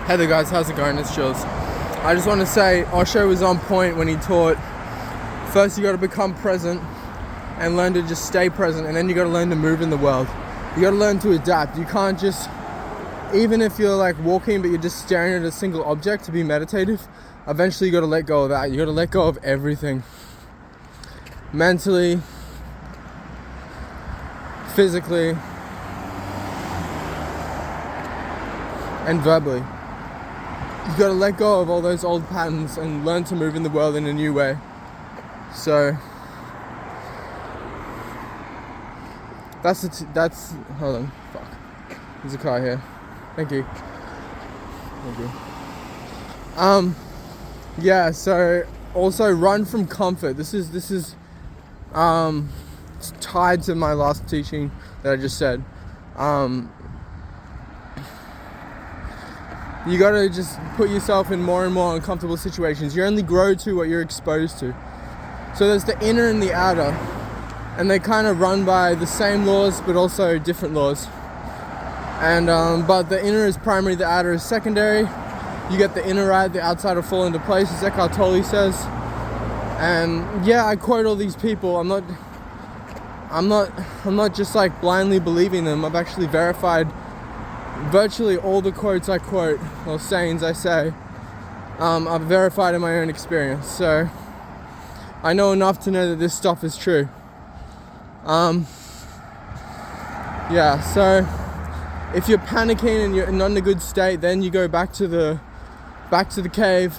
Hey there guys, how's it going? It's Jules. I just want to say Osho was on point when he taught first you got to become present and learn to just stay present, and then you got to learn to move in the world. You got to learn to adapt. You can't just, even if you're like walking but you're just staring at a single object to be meditative, eventually you got to let go of that. You got to let go of everything. Mentally, physically, and verbally. You gotta let go of all those old patterns and learn to move in the world in a new way. So that's hold on, fuck. There's a car here. Thank you. Yeah, so also run from comfort. This is tied to my last teaching that I just said. You gotta just put yourself in more and more uncomfortable situations. You only grow to what you're exposed to. So there's the inner and the outer, and they kind of run by the same laws but also different laws. And but the inner is primary, the outer is secondary. You get the inner right, the outside will fall into place, as Eckhart Tolle says. And yeah, I quote all these people. I'm not just like blindly believing them. I've actually verified virtually all the quotes I quote, or sayings I say, I've verified in my own experience. So I know enough to know that this stuff is true. Yeah, so if you're panicking and you're not in a good state, then you go back to the cave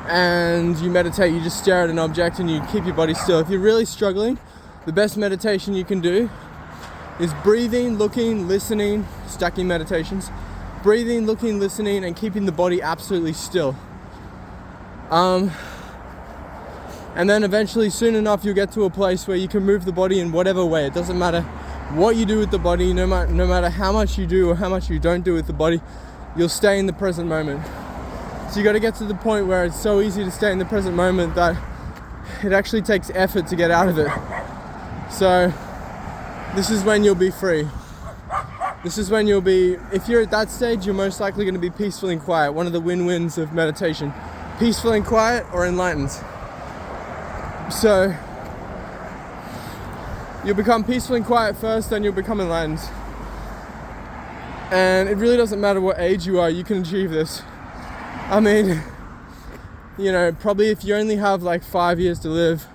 and you meditate. You just stare at an object and you keep your body still. If you're really struggling, the best meditation you can do is breathing, looking, listening, stacking meditations. Breathing, looking, listening, and keeping the body absolutely still. And then eventually, soon enough, you'll get to a place where you can move the body in whatever way. It doesn't matter what you do with the body, no matter how much you do or how much you don't do with the body, you'll stay in the present moment. So you got to get to the point where it's so easy to stay in the present moment that it actually takes effort to get out of it. So this is when you'll be free. This is when you'll be, if you're at that stage, you're most likely going to be peaceful and quiet. One of the win-wins of meditation. Peaceful and quiet, or enlightened. So you'll become peaceful and quiet first, then you'll become enlightened. And it really doesn't matter what age you are, you can achieve this. I mean, you know, probably if you only have like 5 years to live,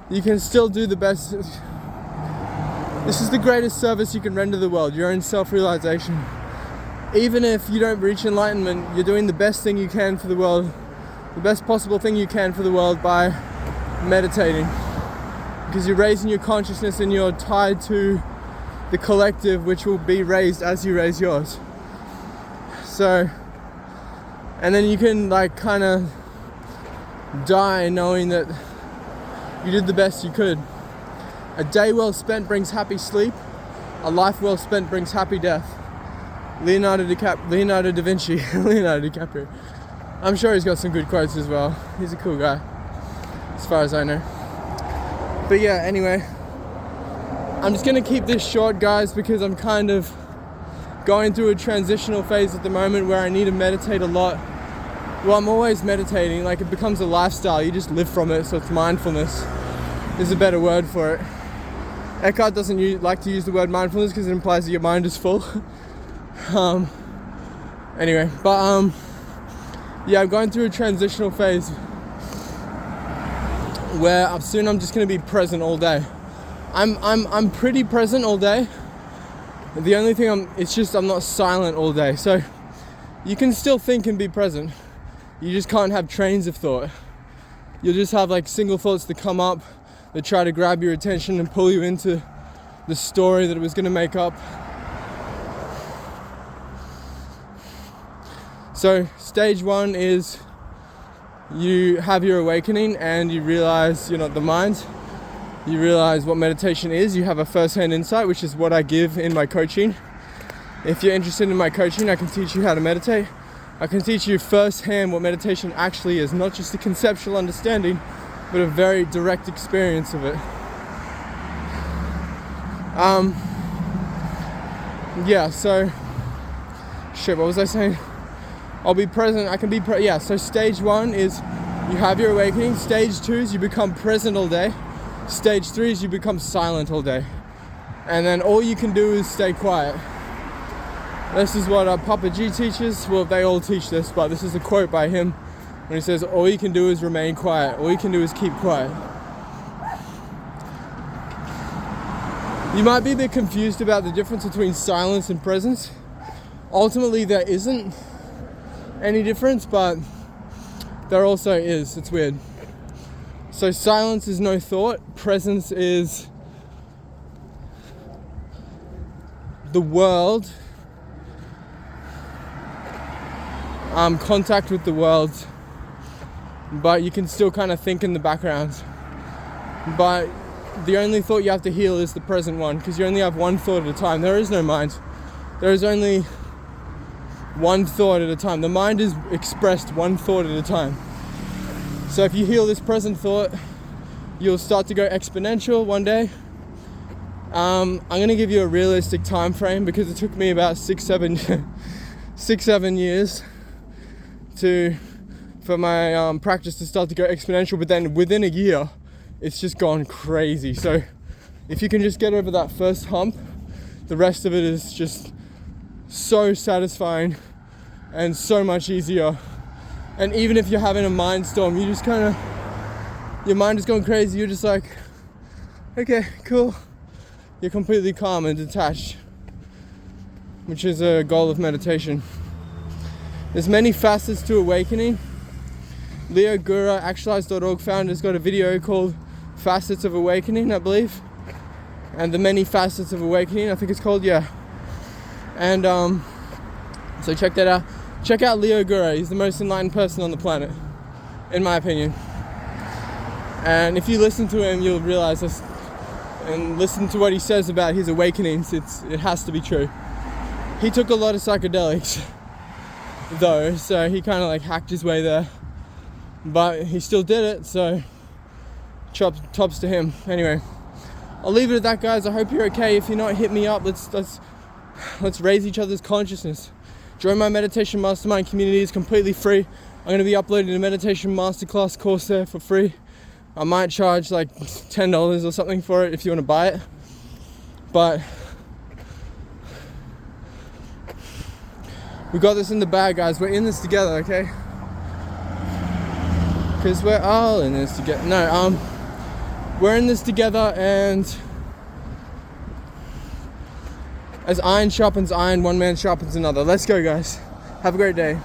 you can still do the best. This is the greatest service you can render the world, your own self-realization. Even if you don't reach enlightenment, you're doing the best thing you can for the world, the best possible thing you can for the world by meditating. Because you're raising your consciousness and you're tied to the collective, which will be raised as you raise yours. So, and then you can like kind of die knowing that you did the best you could. A day well spent brings happy sleep. A life well spent brings happy death. Leonardo da Vinci. Leonardo DiCaprio. I'm sure he's got some good quotes as well. He's a cool guy, as far as I know. But yeah, anyway, I'm just gonna keep this short, guys, because I'm kind of going through a transitional phase at the moment where I need to meditate a lot. Well, I'm always meditating, like it becomes a lifestyle. You just live from it, so it's mindfulness is a better word for it. Eckhart doesn't like to use the word mindfulness because it implies that your mind is full. Anyway, but yeah, I'm going through a transitional phase where soon I'm just going to be present all day. I'm pretty present all day. The only thing it's just I'm not silent all day. So you can still think and be present. You just can't have trains of thought. You'll just have like single thoughts that come up that try to grab your attention and pull you into the story that it was going to make up. So stage one is you have your awakening and you realize you're not the mind. You realize what meditation is. You have a first-hand insight, which is what I give in my coaching. If you're interested in my coaching, I can teach you how to meditate. I can teach you firsthand what meditation actually is, not just a conceptual understanding, but a very direct experience of it. Yeah, so shit, what was I saying? I'll be present, I can be, yeah, so stage 1 is you have your awakening. Stage 2 is you become present all day. Stage 3 is you become silent all day. And then all you can do is stay quiet. This is what Papa G teaches. Well, they all teach this, but this is a quote by him when he says, all you can do is remain quiet. All you can do is keep quiet. You might be a bit confused about the difference between silence and presence. Ultimately, there isn't any difference, but there also is. It's weird. So silence is no thought. Presence is the world. Contact with the world. But you can still kind of think in the background. But the only thought you have to heal is the present one, because you only have one thought at a time. There is no mind. There is only one thought at a time. The mind is expressed one thought at a time. So if you heal this present thought, you'll start to go exponential one day. I'm going to give you a realistic time frame, because it took me about 6-7 years for my practice to start to go exponential, but then within a year it's just gone crazy. So if you can just get over that first hump, the rest of it is just so satisfying and so much easier. And even if you're having a mind storm, you just kind of, your mind is going crazy, you're just like, okay, cool. You're completely calm and detached, which is a goal of meditation. There's many facets to awakening. Leo Gura, actualize.org founder, has got a video called Facets of Awakening, I believe. And the many facets of awakening, I think it's called, yeah. And so check that out. Check out Leo Gura. He's the most enlightened person on the planet, in my opinion. And if you listen to him, you'll realize this, and listen to what he says about his awakenings. It has to be true. He took a lot of psychedelics, though, so he kind of like hacked his way there. But he still did it, so tops to him. Anyway, I'll leave it at that, guys. I hope you're okay. If you're not, hit me up. Let's raise each other's consciousness. Join my meditation mastermind community. It's completely free. I'm going to be uploading a meditation masterclass course there for free. I might charge like $10 or something for it if you want to buy it. But we got this in the bag, guys. We're in this together, okay? Because we're all in this together. No, we're in this together, and as iron sharpens iron, one man sharpens another. Let's go, guys. Have a great day.